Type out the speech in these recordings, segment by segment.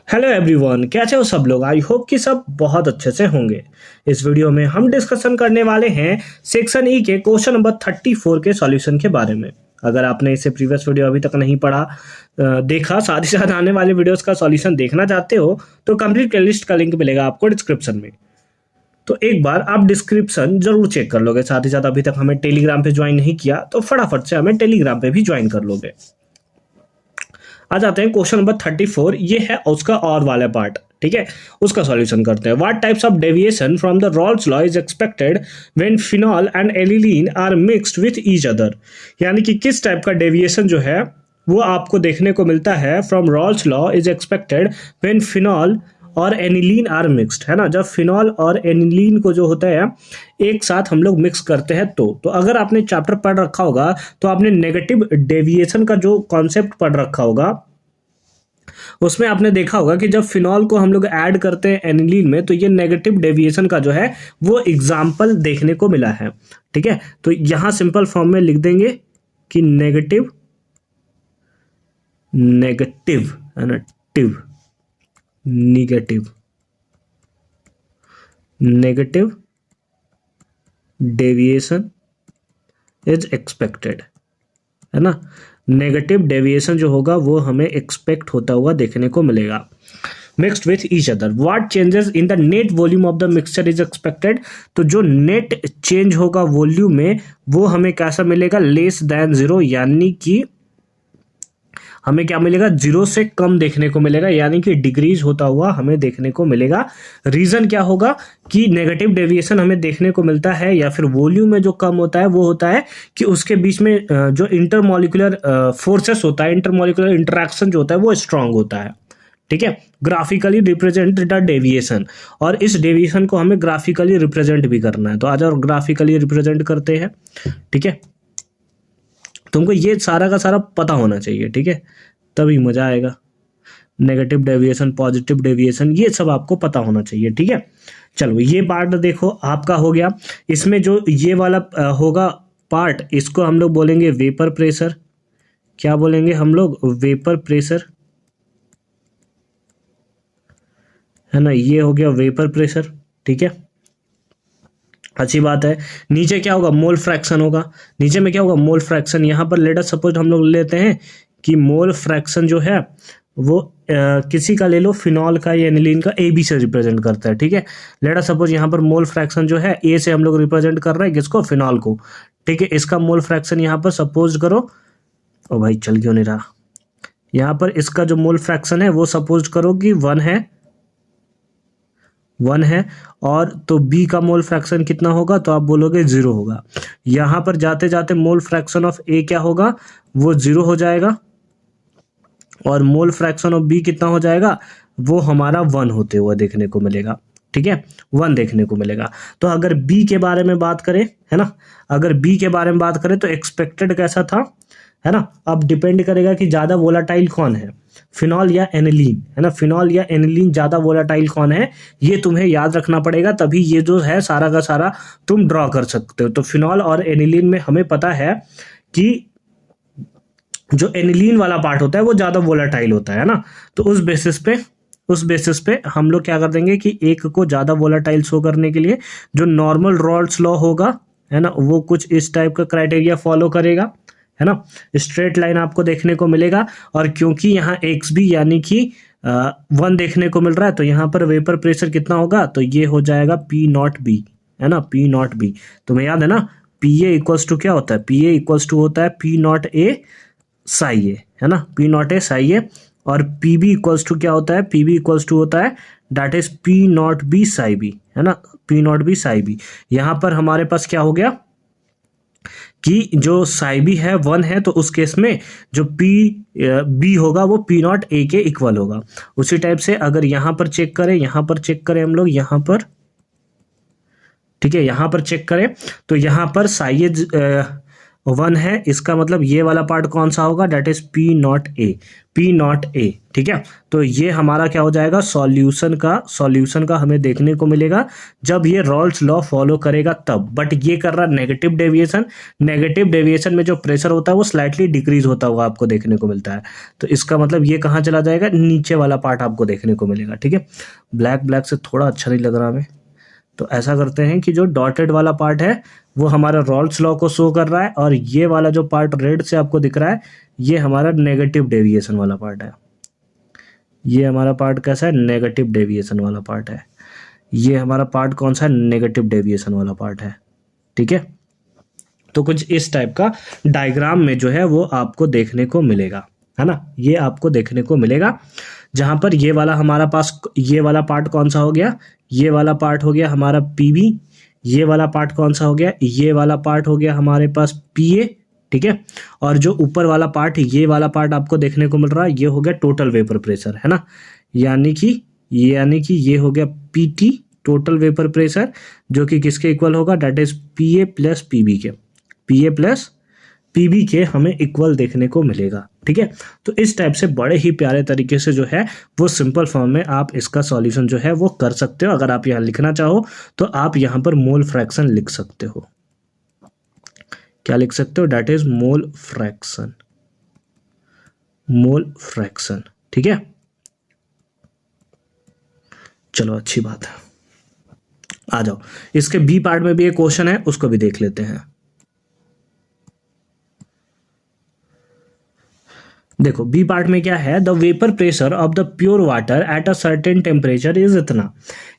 Hello everyone, कैसे हो सब लोग। आई होप कि सब बहुत अच्छे से होंगे। इस वीडियो में हम डिस्कशन करने वाले हैं सेक्शन ई के क्वेश्चन नंबर 34 के सॉल्यूशन के बारे में। अगर आपने इसे प्रीवियस वीडियो अभी तक नहीं पढ़ा देखा, साथ ही साथ आने वाले वीडियोस का सॉल्यूशन देखना चाहते हो तो कंप्लीट प्लेलिस्ट का लिंक मिलेगा आपको डिस्क्रिप्शन में। तो एक बार आप डिस्क्रिप्शन जरूर चेक कर लोगे। साथ ही साथ अभी तक हमें टेलीग्राम पे ज्वाइन नहीं किया तो फटाफट से हमें टेलीग्राम पे भी ज्वाइन कर लोगे। आ जाते हैं क्वेश्चन नंबर 34। ये है उसका और वाला पार्ट, ठीक है। उसका सॉल्यूशन करते हैं। What types of deviation from the Raoult's law is expected when phenol and aniline are mixed with each other. यानी कि किस टाइप का डेविएशन जो है वो आपको देखने को मिलता है from Rawls law is expected when phenol और एनिलीन आर मिक्स्ड, है ना। जब फिनॉल और एनिलीन को जो होता है एक साथ हम लोग मिक्स करते हैं तो अगर आपने चैप्टर पढ़ रखा होगा तो आपने नेगेटिव डेविएशन का जो कॉन्सेप्ट पढ़ रखा होगा उसमें आपने देखा होगा कि जब फिनॉल को हम लोग ऐड करते हैं एनिलीन में तो ये नेगेटिव डेविएशन का जो है वो एग्जाम्पल देखने को मिला है, ठीक है। तो यहां सिंपल फॉर्म में लिख देंगे कि नेगेटिव है ना, नेगेटिव डेविएशन इज एक्सपेक्टेड, है ना। नेगेटिव डेविएशन जो होगा वो हमें एक्सपेक्ट होता हुआ देखने को मिलेगा mixed with each other. What changes in the net volume of the mixture is expected. तो जो नेट चेंज होगा वॉल्यूम में वो हमें कैसा मिलेगा, लेस देन जीरो, यानी कि हमें क्या मिलेगा, जीरो से कम देखने को मिलेगा, यानी कि डिक्रीज होता हुआ हमें देखने को मिलेगा। रीजन क्या होगा कि नेगेटिव डेविएशन हमें देखने को मिलता है या फिर वॉल्यूम में जो कम होता है वो होता है कि उसके बीच में जो इंटरमॉलिक्यूलर फोर्सेस होता है, इंटरमॉलिक्यूलर इंटरेक्शन जो होता है वो स्ट्रांग होता है, ठीक है। ग्राफिकली रिप्रेजेंट द डेविएशन, और इस डेविएशन को हमें ग्राफिकली रिप्रेजेंट भी करना है। तो आज और ग्राफिकली रिप्रेजेंट करते हैं, ठीक है। तुमको ये सारा का सारा पता होना चाहिए, ठीक है, तभी मजा आएगा। नेगेटिव डेविएशन, पॉजिटिव डेविएशन, ये सब आपको पता होना चाहिए, ठीक है। चलो ये पार्ट देखो आपका हो गया। इसमें जो ये वाला होगा पार्ट, इसको हम लोग बोलेंगे वेपर प्रेशर। क्या बोलेंगे हम लोग, वेपर प्रेशर, है ना। ये हो गया वेपर प्रेशर, ठीक है, अच्छी बात है। नीचे क्या होगा, मोल फ्रैक्शन होगा। नीचे में क्या होगा, मोल फ्रैक्शन। यहाँ पर लेट अस सपोज हम लोग लेते हैं कि मोल फ्रैक्शन जो है वो किसी का ले लो, फिनॉल का या एनिलीन का, ए बी से रिप्रेजेंट करता है, ठीक है। लेट अस सपोज यहाँ पर मोल फ्रैक्शन जो है ए से हम लोग रिप्रेजेंट कर रहे हैं किसको, फिनॉल को, ठीक है। इसका मोल फ्रैक्शन यहाँ पर सपोज करो, ओ भाई चल क्यों नहीं रहा, यहाँ पर इसका जो मोल फ्रैक्शन है वो सपोज करो कि 1 है, और तो बी का मोल फ्रैक्शन कितना होगा, तो आप बोलोगे 0 होगा। यहां पर जाते जाते मोल फ्रैक्शन ऑफ ए क्या होगा, वो 0 हो जाएगा, और मोल फ्रैक्शन ऑफ बी कितना हो जाएगा, वो हमारा 1 होते हुए देखने को मिलेगा, ठीक है, 1 देखने को मिलेगा। तो अगर बी के बारे में बात करें, है ना, अगर बी के बारे में बात करें तो एक्सपेक्टेड कैसा था, है ना। अब डिपेंड करेगा कि ज्यादा वोलाटाइल कौन है, फिनॉल या एनिलीन, है ना। फिनॉल या एनिलीन ज्यादा वोलाटाइल कौन है, ये तुम्हें याद रखना पड़ेगा, तभी ये जो है सारा का सारा तुम ड्रॉ कर सकते हो। तो फिनॉल और एनिलीन में हमें पता है कि जो एनिलीन वाला पार्ट होता है वो ज्यादा वोलाटाइल होता है ना। तो उस बेसिस पे हम लोग क्या कर देंगे कि एक को ज्यादा वोलाटाइल शो करने के लिए जो नॉर्मल रॉल्स लॉ होगा, है ना, वो कुछ इस टाइप का क्राइटेरिया फॉलो करेगा, है ना। स्ट्रेट लाइन आपको देखने को मिलेगा, और क्योंकि यहाँ एक्स बी यानी कि 1 देखने को मिल रहा है तो यहाँ पर वेपर प्रेशर कितना होगा, तो ये हो जाएगा पी नॉट बी, है ना, पी नॉट बी। तुम्हें याद है ना, पी ए इक्वल्स टू क्या होता है, पी ए इक्वल्स टू होता है पी नॉट ए साई ए, है ना, पी नॉट ए साई ए। और पी बी इक्वल्स टू क्या होता है, पी बी इक्वल्स टू होता है that is P nought B psi B, है ना, P nought B psi B. यहाँ पर हमारे पास क्या हो गया कि जो साई बी है 1 है, तो उस केस में जो पी बी होगा वो पी नॉट ए के इक्वल होगा। उसी टाइप से अगर यहां पर चेक करें हम लोग यहां पर, ठीक है, यहां पर चेक करें तो यहां पर साई 1 है, इसका मतलब ये वाला पार्ट कौन सा होगा, that is P nought A, P nought A, ठीक है। तो ये हमारा क्या हो जाएगा, सॉल्यूशन का हमें देखने को मिलेगा जब ये रॉल्स लॉ फॉलो करेगा तब। बट ये कर रहा नेगेटिव डेविएशन, नेगेटिव डेविएशन में जो प्रेशर होता है वो स्लाइटली डिक्रीज होता हुआ आपको देखने को मिलता है। तो इसका मतलब ये कहाँ चला जाएगा, नीचे वाला पार्ट आपको देखने को मिलेगा, ठीक है। ब्लैक से थोड़ा अच्छा नहीं लग रहा हमें, तो ऐसा करते हैं कि जो डॉटेड वाला पार्ट है वो हमारा रॉल्स लॉ को शो कर रहा है, और ये वाला जो पार्ट रेड से आपको दिख रहा है ये हमारा नेगेटिव डेविएशन वाला पार्ट है। ये हमारा पार्ट कैसा है, नेगेटिव डेविएशन वाला पार्ट है। ये हमारा पार्ट कौन सा है, नेगेटिव डेविएशन वाला पार्ट है, ठीक है। तो कुछ इस टाइप का डायग्राम में जो है वो आपको देखने को मिलेगा, है ना, ये आपको देखने को मिलेगा। जहां पर ये वाला हमारा पास, ये वाला पार्ट कौन सा हो गया, ये वाला पार्ट हो गया हमारा पीबी, ये वाला पार्ट कौन सा हो गया, ये वाला पार्ट हो गया हमारे पास पीए, ठीक है। और जो ऊपर वाला पार्ट, ये वाला पार्ट आपको देखने को मिल रहा है, ये हो गया टोटल वेपर प्रेशर, है ना, यानी कि ये हो गया पीटी, टोटल वेपर प्रेशर, जो कि किसके इक्वल होगा, that is PA plus PB के, पीए प्लस पीबी के हमें इक्वल देखने को मिलेगा, ठीक है। तो इस टाइप से बड़े ही प्यारे तरीके से जो है वो सिंपल फॉर्म में आप इसका सॉल्यूशन जो है वो कर सकते हो। अगर आप यहाँ लिखना चाहो तो आप यहाँ पर मोल फ्रैक्शन लिख सकते हो। क्या लिख सकते हो, that is mole fraction, mole fraction, ठीक है। चलो अच्छी बात है, आ जाओ इसके बी पार्ट में भी एक क्वेश्चन है, उसको भी देख लेते हैं। देखो बी पार्ट में क्या है, the vapour pressure of the pure water at a certain temperature is इतना,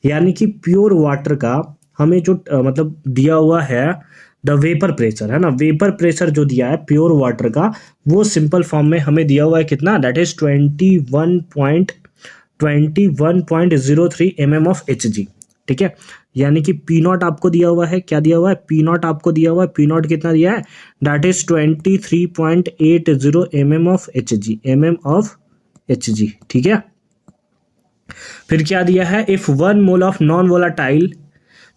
यानी कि प्योर वाटर का हमें जो मतलब दिया हुआ है द वेपर प्रेशर, है ना, वेपर प्रेशर जो दिया है प्योर वाटर का वो सिंपल फॉर्म में हमें दिया हुआ है कितना, that is 21.03 mm of Hg, ठीक है। यानी कि पी नॉट आपको दिया हुआ है, क्या दिया हुआ है, पी नॉट आपको दिया हुआ है, पी नॉट कितना दिया है, that is 23.80 mm of Hg, ठीक है। फिर क्या दिया है, if 1 mole of non volatile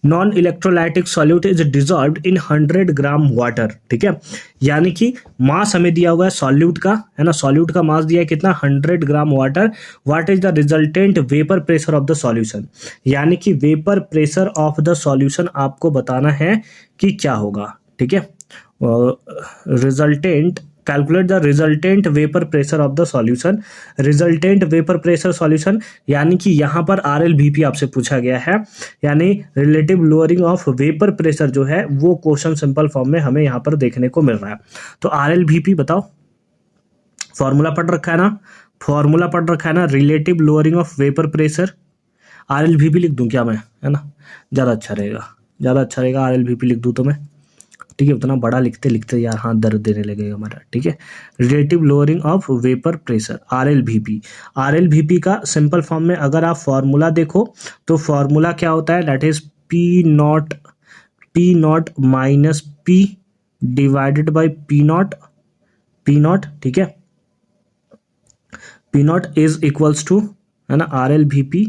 non electrolytic solute is dissolved in 100 gram water, ठीक है। यानी कि मास हमें दिया हुआ है सॉल्यूट का, है ना, सॉल्यूट का मास दिया है कितना, 100 gram water. What is the resultant vapour pressure of the solution, यानी कि vapour pressure of the solution आपको बताना है कि क्या होगा, ठीक है। Resultant, calculate the resultant vapour pressure of the solution, resultant vapour pressure solution, यानी कि यहाँ पर RLVP आपसे पूछा गया है, यानी relative lowering of vapour pressure जो है वो क्वेश्चन सिंपल फॉर्म में हमें यहाँ पर देखने को मिल रहा है। तो RLVP बताओ, फॉर्मूला पढ़ रखा है ना, फॉर्मूला पढ़ रखा है ना, relative lowering of vapour pressure. RLVP लिख दूं क्या मैं, है ना, ज़्यादा अच्छा रहेगा, RLVP लिख दूं तो मैं, ठीक है। उतना बड़ा लिखते लिखते यार हाथ दर्द देने लगेगा हमारा, ठीक है। Relative lowering of vapour pressure, RLVP का सिंपल फॉर्म में अगर आप फॉर्मूला देखो तो फॉर्मूला क्या होता है, that is P nought minus P divided by P nought, ठीक है। P nought is equals to, है ना, RLVP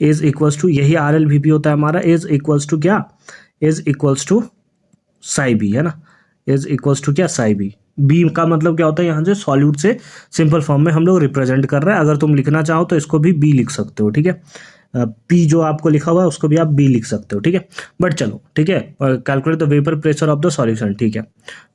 इज इक्वल्स टू, यही RLVP होता है हमारा, इज इक्वल्स टू क्या, is equals to psi B, है ना, इज इक्वल्स टू क्या, साई बी। बी का मतलब क्या होता है, यहाँ से सॉल्यूट से सिंपल फॉर्म में हम लोग रिप्रेजेंट कर रहे हैं। अगर तुम लिखना चाहो तो इसको भी बी लिख सकते हो, ठीक है। पी जो आपको लिखा हुआ है उसको भी आप बी लिख सकते हो, ठीक है। बट चलो ठीक है, calculate the vapour pressure of the solution, ठीक है।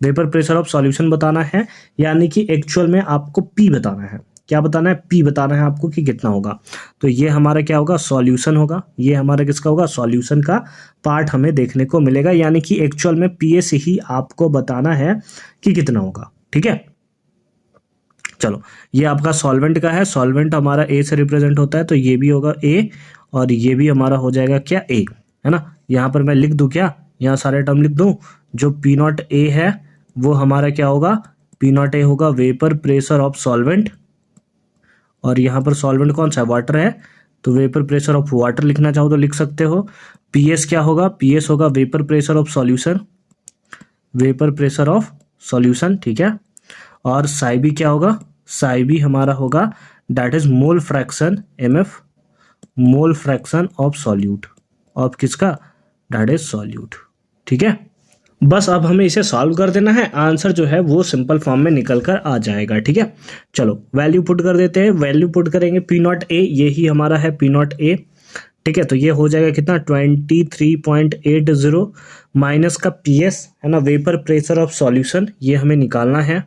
वेपर प्रेशर ऑफ सॉल्यूशन बताना है, यानी कि एक्चुअल में आपको पी बताना है, क्या बताना है, पी बताना है आपको कि कितना होगा। तो ये हमारा क्या होगा, सॉल्यूशन होगा, ये हमारा किसका होगा, सॉल्यूशन का पार्ट हमें देखने को मिलेगा, यानी कि एक्चुअल में पीए से ही आपको बताना है कि कितना होगा, ठीक है। चलो ये आपका सॉल्वेंट का है, सॉल्वेंट हमारा ए से रिप्रेजेंट होता है, तो ये भी होगा ए, और ये भी हमारा हो जाएगा क्या, ए, है ना। यहाँ पर मैं लिख दूं क्या, यहाँ सारे टर्म लिख दूं, जो पी नॉट ए है वो हमारा क्या होगा, पी नॉट ए होगा वेपर प्रेशर ऑफ सॉल्वेंट, और यहाँ पर सॉल्वेंट कौन सा है, वाटर है, तो वेपर प्रेशर ऑफ वाटर लिखना चाहो तो लिख सकते हो। पीएस क्या होगा, पीएस होगा vapour pressure of solution, vapour pressure of solution, ठीक है। और साई बी क्या होगा, साई बी हमारा होगा that is mole fraction, MF, mole fraction of solute, of किसका, दैट इज सॉल्यूट, ठीक है। बस अब हमें इसे सॉल्व कर देना है, आंसर जो है वो सिंपल फॉर्म में निकल कर आ जाएगा। ठीक है, चलो वैल्यू पुट कर देते हैं। वैल्यू पुट करेंगे पी नॉट ए, ये ही हमारा है पी नॉट ए। ठीक है, तो ये हो जाएगा कितना 23.80 माइनस का पी एस है ना, वेपर प्रेशर ऑफ सॉल्यूशन, ये हमें निकालना है,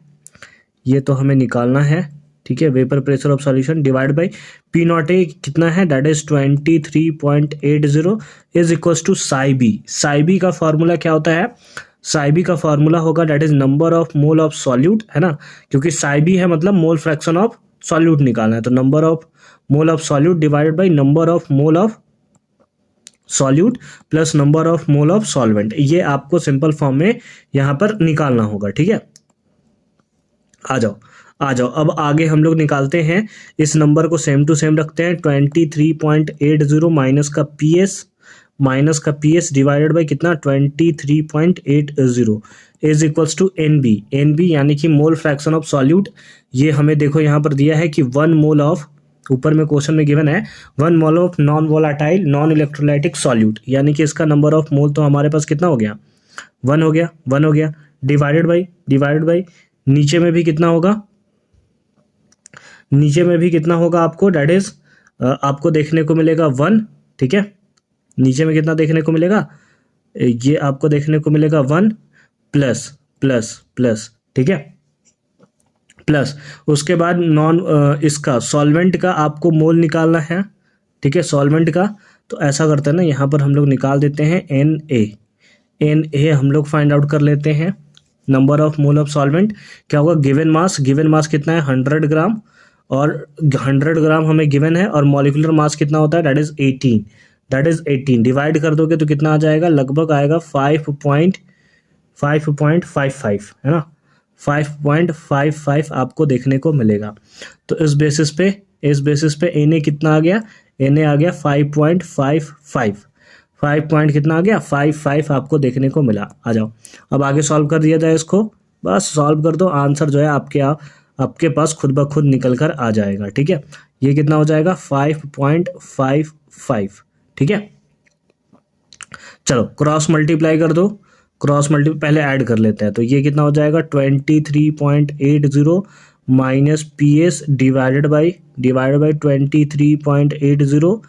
ये तो हमें निकालना है। ठीक है, vapour pressure of solution divide by P nought A कितना है, that is 23.80 is equals to psi B. Psi B का फॉर्मूला क्या होता है, साई बी का फॉर्मूला होगा that is number of mole of solute, है ना, क्योंकि साई बी है मतलब मोल फ्रैक्शन ऑफ सॉल्यूट निकालना है, तो number of mole of solute divided by number of mole of solute plus number of mole of solvent, ये आपको सिंपल फॉर्म में यहां पर निकालना होगा। ठीक है, आ जाओ आ जाओ, अब आगे हम लोग निकालते हैं, इस नंबर को सेम टू सेम रखते हैं। 23.80 माइनस का पी एस डिवाइडेड बाई कितना 23.80 is equals to N B. N B यानी कि मोल फ्रैक्शन ऑफ सॉल्यूट, ये हमें देखो यहाँ पर दिया है कि 1 मोल ऑफ, ऊपर में क्वेश्चन में गिवन है 1 mole of non volatile non electrolytic solute, यानी कि इसका नंबर ऑफ मोल तो हमारे पास कितना हो गया, 1 हो गया, 1 हो गया, डिवाइडेड बाई नीचे में भी कितना होगा, नीचे में भी कितना होगा आपको, डेट इज आपको देखने को मिलेगा 1। ठीक है, नीचे में कितना देखने को मिलेगा, ये आपको देखने को मिलेगा 1 प्लस प्लस प्लस। ठीक है, प्लस उसके बाद इसका सॉल्वेंट का आपको मोल निकालना है। ठीक है, सॉल्वेंट का, तो ऐसा करते हैं ना, यहाँ पर हम लोग निकाल देते हैं एन ए हम लोग फाइंड आउट कर लेते हैं। Number of mole of solvent क्या होगा, गिवन मास कितना है 100 ग्राम, और 100 ग्राम हमें गिवन है, और मॉलिक्यूलर मास कितना होता है, दैट इज 18 डिवाइड कर दोगे तो कितना आ जाएगा, लगभग आएगा 5.55 है ना, 5.55 आपको देखने को मिलेगा। तो इस बेसिस पे एन ए कितना आ गया, एन ए आ गया 5.55, 5 पॉइंट कितना आ गया 55 आपको देखने को मिला। आ जाओ अब आगे सॉल्व कर दिया जाए इसको, बस सॉल्व कर दो, आंसर जो है आपके पास खुद ब खुद निकल कर आ जाएगा। ठीक है, ये कितना हो जाएगा 5.55। ठीक है, चलो क्रॉस मल्टीप्लाई कर दो, पहले ऐड कर लेते हैं, तो ये कितना हो जाएगा 23.80 minus P S divided by 23.80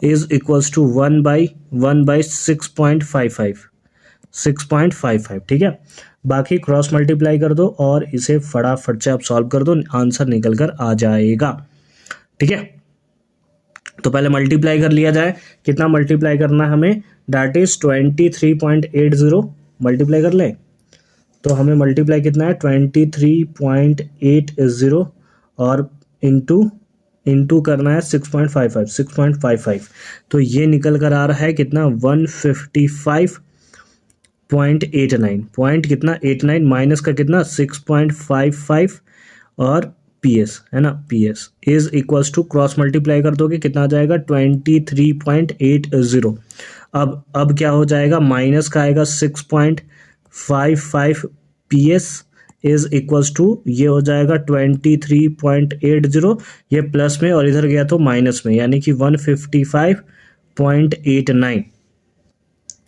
is equals to 1/6.55। ठीक है, बाकी क्रॉस मल्टीप्लाई कर दो और इसे फटाफट से आप सॉल्व कर दो, आंसर निकल कर आ जाएगा। ठीक है, तो पहले मल्टीप्लाई कर लिया जाए, कितना मल्टीप्लाई करना है हमें, दैट इज 23.80 मल्टीप्लाई कर लें, तो हमें मल्टीप्लाई कितना है 23.80 और इंटू करना है 6.55, तो ये निकल कर आ रहा है कितना 155.89 पॉइंट कितना 89 माइनस का कितना 6.55 और पी एस है ना, P S is equals to cross multiply कर दोगे कितना आ जाएगा 23.80। अब क्या हो जाएगा, माइनस का आएगा 6.55 P S is equals to ये हो जाएगा 23.80, ये प्लस में और इधर गया तो माइनस में, यानी कि 155.89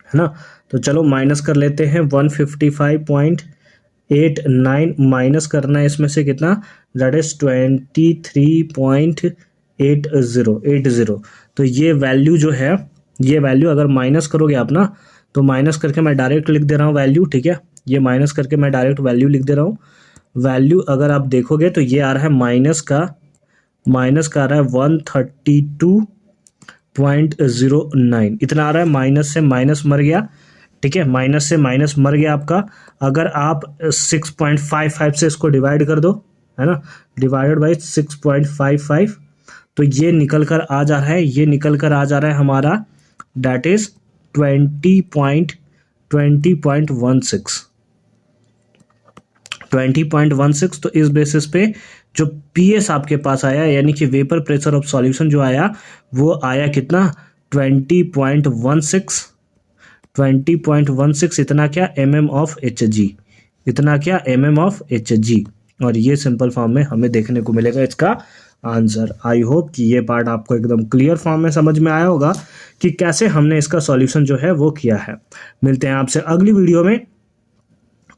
है ना। तो चलो माइनस कर लेते हैं, 155.89 माइनस करना है इसमें से कितना, दैट इज 23.80। तो ये वैल्यू जो है, ये वैल्यू अगर माइनस करोगे आप ना, तो माइनस करके मैं डायरेक्ट लिख दे रहा हूँ वैल्यू। ठीक है, ये माइनस करके मैं डायरेक्ट वैल्यू लिख दे रहा हूँ। वैल्यू अगर आप देखोगे तो ये आ रहा है माइनस का आ रहा है 132.09, इतना आ रहा है, माइनस से माइनस मर गया। ठीक है, माइनस से माइनस मर गया आपका। अगर आप 6.55 से इसको डिवाइड कर दो, है ना, डिवाइडेड बाई 6.55, तो ये निकल कर आ जा रहा है, हमारा दैट इज 20.16। तो इस बेसिस पे जो पीएस आपके पास आया, यानी कि वेपर प्रेशर ऑफ सॉल्यूशन जो आया, वो आया कितना 20.16। इतना क्या mm ऑफ एच जी, और ये सिंपल फॉर्म में हमें देखने को मिलेगा इसका आंसर। आई होप कि ये पार्ट आपको एकदम क्लियर फॉर्म में समझ में आया होगा कि कैसे हमने इसका सॉल्यूशन जो है वो किया है। मिलते हैं आपसे अगली वीडियो में,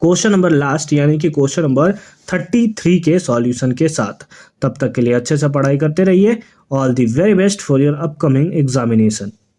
क्वेश्चन नंबर लास्ट यानी कि क्वेश्चन नंबर 33 के सॉल्यूशन के साथ। तब तक के लिए अच्छे से पढ़ाई करते रहिए। All the very best for your upcoming examination.